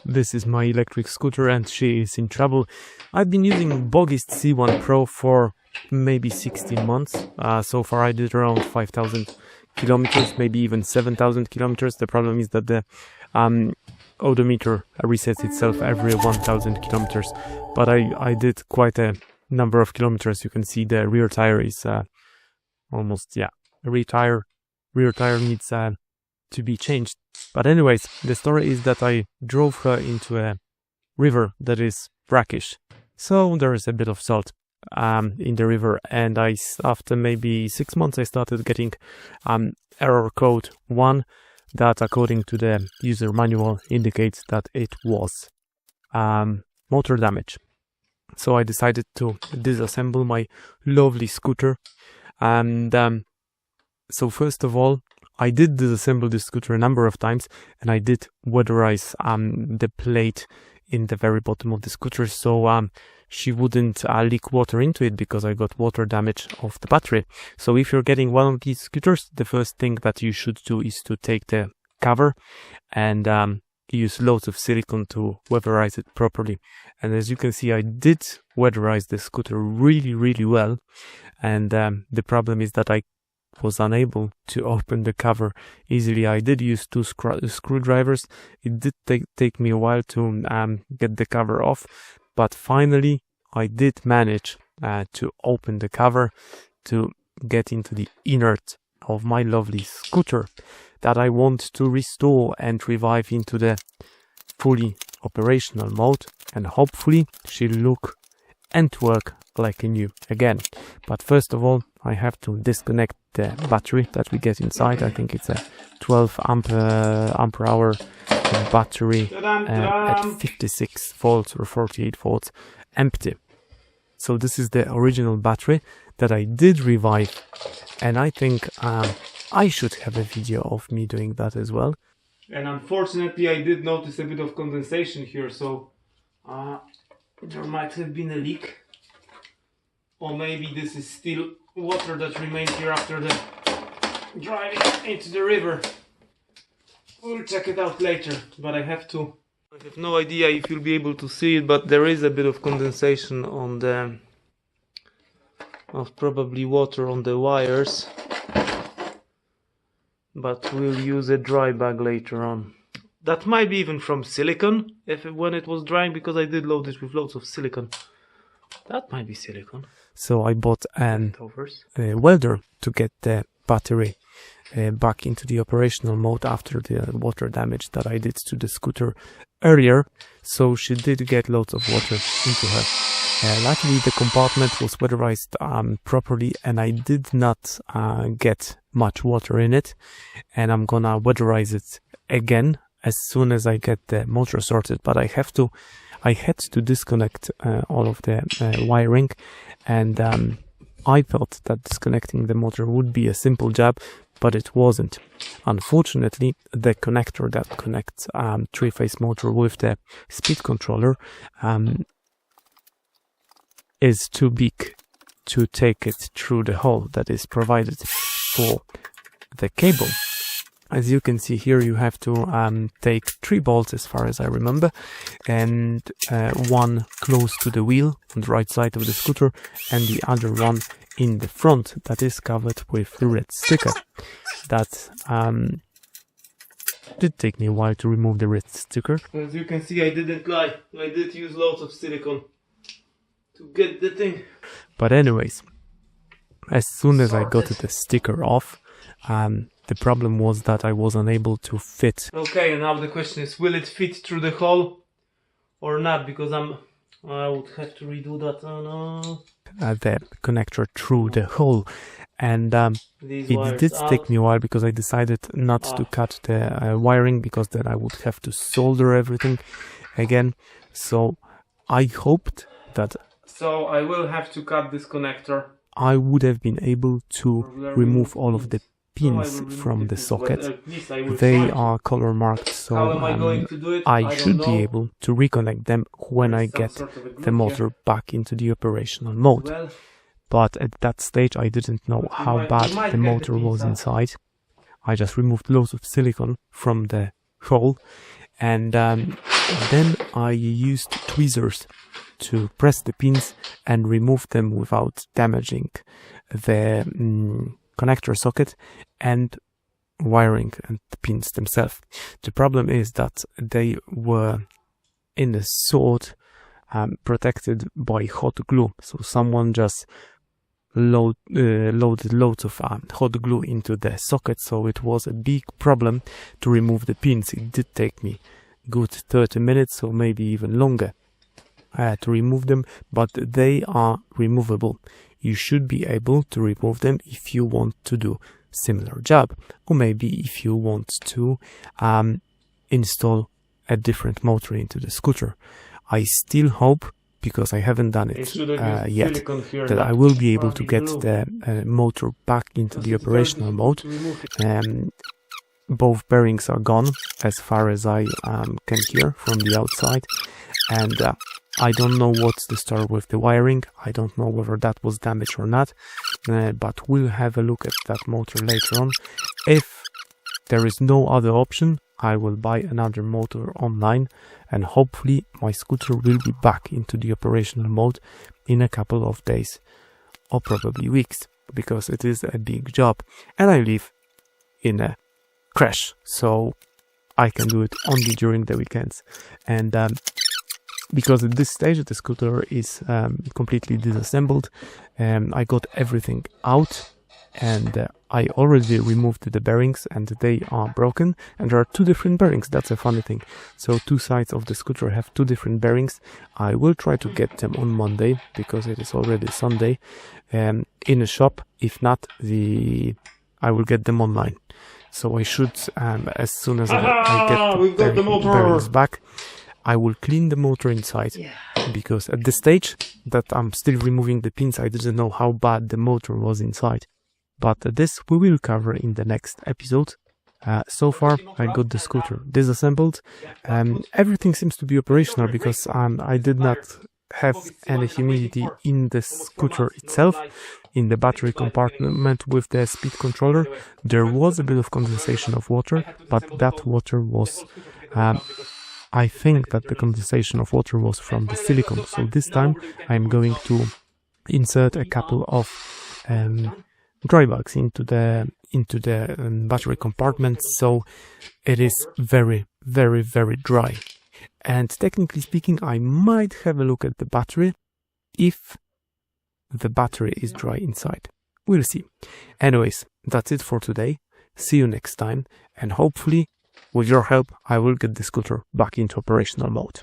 This is my electric scooter and she is in trouble. I've been using Bogist C1 Pro for maybe 16 months. So far I did around 5,000 kilometers, maybe even 7,000 kilometers. The problem is that the odometer resets itself every 1,000 kilometers. But I did quite a number of kilometers. You can see the rear tire is almost, rear tire needs to be changed. But anyways, the story is that I drove her into a river that is brackish. So there is a bit of salt in the river, and after maybe 6 months I started getting error code 1 that, according to the user manual, indicates that it was motor damage. So I decided to disassemble my lovely scooter, and so first of all I did disassemble the scooter a number of times, and I did weatherize the plate in the very bottom of the scooter, so she wouldn't leak water into it, because I got water damage of the battery. So if you're getting one of these scooters, the first thing that you should do is to take the cover and use loads of silicone to weatherize it properly. And as you can see, I did weatherize the scooter really well, and the problem is that I was unable to open the cover easily. I did use 2 screwdrivers. It did take me a while to get the cover off, but finally I did manage to open the cover to get into the innard of my lovely scooter that I want to restore and revive into the fully operational mode, and hopefully she'll look and work like new again. But first of all, I have to disconnect the battery that we get inside. I think it's a 12 ampere hour battery at 56 volts or 48 volts empty. So this is the original battery that I did revive, and I think I should have a video of me doing that as well. And unfortunately I did notice a bit of condensation here, so there might have been a leak, or maybe this is still water that remained here after the driving into the river. We'll check it out later, but I have no idea if you'll be able to see it, but there is a bit of condensation on of probably water on the wires, but we'll use a dry bag later on. That might be even from silicone when it was drying, because I did load it with loads of silicone. That might be silicone. So I bought a welder to get the battery back into the operational mode after the water damage that I did to the scooter earlier. So she did get loads of water into her. Luckily the compartment was weatherized properly, and I did not get much water in it, and I'm gonna weatherize it again as soon as I get the motor sorted. But I had to disconnect all of the wiring, and I thought that disconnecting the motor would be a simple job, but it wasn't. Unfortunately, the connector that connects 3-phase motor with the speed controller is too big to take it through the hole that is provided for the cable. As you can see here, you have to take 3 bolts, as far as I remember, and one close to the wheel on the right side of the scooter, and the other one in the front that is covered with the red sticker. That did take me a while to remove the red sticker. As you can see, I didn't lie. I did use lots of silicone to get the thing. But anyways, as soon as I got the sticker off, the problem was that I was unable to fit. Okay, and now the question is, will it fit through the hole or not? Because I would have to redo that. Oh no. The connector through the hole, and it did take me a while, because I decided not to cut the wiring, because then I would have to solder everything again. So I hoped that I will have to cut this connector. I would have been able to remove all of the pins from the socket. They are color marked, so I should be able to reconnect them when I get the motor back into the operational mode. But at that stage I didn't know how bad the motor was inside. I just removed loads of silicone from the hole, and Then I used tweezers to press the pins and remove them without damaging the connector socket and wiring and the pins themselves. The problem is that they were in a sort protected by hot glue, so someone just loaded loads of hot glue into the socket, so it was a big problem to remove the pins. It did take me good 30 minutes or maybe even longer to remove them, but they are removable. You should be able to remove them if you want to do similar job, or maybe if you want to install a different motor into the scooter. I still hope, because I haven't done it yet, that I will be able to get the motor back into the operational mode. Both bearings are gone as far as I can hear from the outside, and I don't know what's the story with the wiring. I don't know whether that was damaged or not, but we'll have a look at that motor later on. If there is no other option, I will buy another motor online, and hopefully my scooter will be back into the operational mode in a couple of days or probably weeks, because it is a big job and I live in a crash, so I can do it only during the weekends. And because at this stage the scooter is completely disassembled, I got everything out, and I already removed the bearings and they are broken, and there are two different bearings. That's a funny thing. So two sides of the scooter have two different bearings. I will try to get them on Monday, because it is already Sunday, in a shop. If not, I will get them online. So I should, as soon as I get the bearings back, I will clean the motor inside, because at the stage that I'm still removing the pins, I didn't know how bad the motor was inside. But this we will cover in the next episode. So far, I got the scooter disassembled. Everything seems to be operational, because I did not have any humidity in the scooter itself. In the battery compartment with the speed controller, there was a bit of condensation of water, but that water was... I think that the condensation of water was from the silicone. So this time I'm going to insert a couple of dry bags into the battery compartment, so it is very, very, very dry. And technically speaking, I might have a look at the battery if the battery is dry inside. We'll see. Anyways, that's it for today. See you next time, and hopefully with your help I will get the scooter back into operational mode.